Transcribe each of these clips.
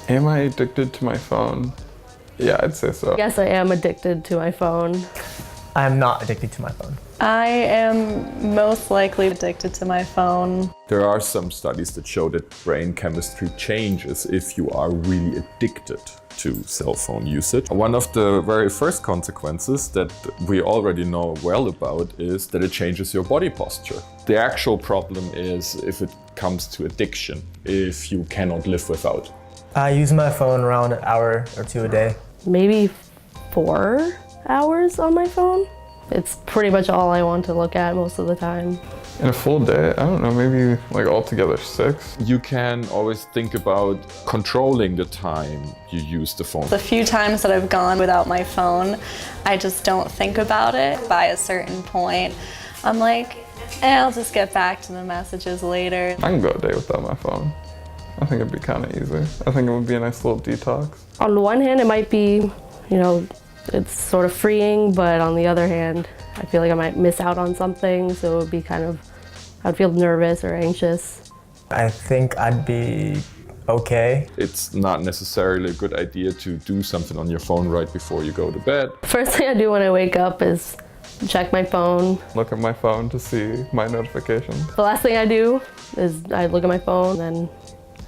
Am I addicted to my phone? Yeah, I'd say so. Yes, I am addicted to my phone. I am not addicted to my phone. I am most likely addicted to my phone. There are some studies that show that brain chemistry changes if you are really addicted to cell phone usage. One of the very first consequences that we already know well about is that it changes your body posture. The actual problem is if it comes to addiction, if you cannot live without. I use my phone around an hour or two a day. Maybe 4 hours on my phone. It's pretty much all I want to look at most of the time. In a full day, I don't know, maybe like altogether 6. You can always think about controlling the time you use the phone. The few times that I've gone without my phone, I just don't think about it. By a certain point, I'm like, I'll just get back to the messages later. I can go a day without my phone. I think it'd be kind of easy. I think it would be a nice little detox. On the one hand, it might be, it's sort of freeing, but on the other hand, I feel like I might miss out on something, so it would be I'd feel nervous or anxious. I think I'd be okay. It's not necessarily a good idea to do something on your phone right before you go to bed. First thing I do when I wake up is check my phone. Look at my phone to see my notifications. The last thing I do is I look at my phone, then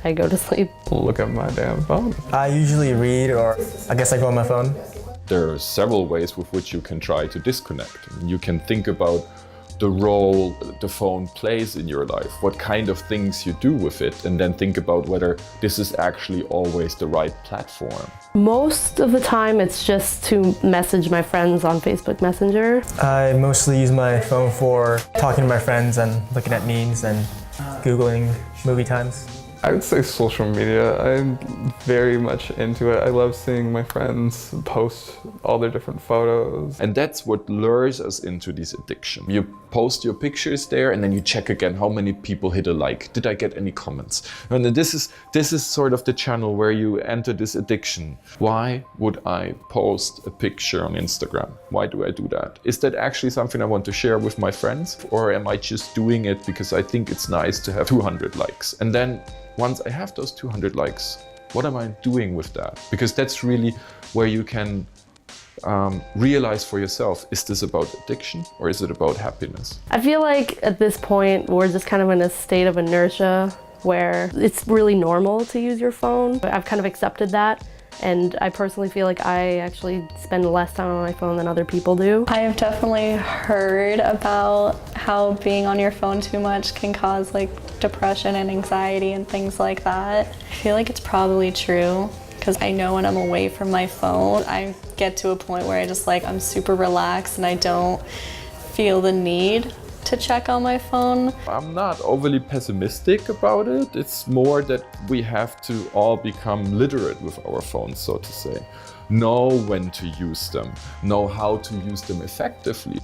I go to sleep. Look at my damn phone. I usually read, or I guess I go on my phone. There are several ways with which you can try to disconnect. You can think about the role the phone plays in your life, what kind of things you do with it, and then think about whether this is actually always the right platform. Most of the time it's just to message my friends on Facebook Messenger. I mostly use my phone for talking to my friends and looking at memes and Googling movie times. I would say social media. I'm very much into it. I love seeing my friends post all their different photos. And that's what lures us into this addiction. You post your pictures there and then you check again how many people hit a like. Did I get any comments? And this is sort of the channel where you enter this addiction. Why would I post a picture on Instagram? Why do I do that? Is that actually something I want to share with my friends? Or am I just doing it because I think it's nice to have 200 likes? And then once I have those 200 likes, what am I doing with that? Because that's really where you can realize for yourself, is this about addiction or is it about happiness? I feel like at this point, we're just kind of in a state of inertia where it's really normal to use your phone. I've kind of accepted that. And I personally feel like I actually spend less time on my phone than other people do. I have definitely heard about how being on your phone too much can cause depression and anxiety and things like that. I feel like it's probably true because I know when I'm away from my phone, I get to a point where I'm super relaxed and I don't feel the need to check on my phone. I'm not overly pessimistic about it. It's more that we have to all become literate with our phones, so to say. Know when to use them, know how to use them effectively.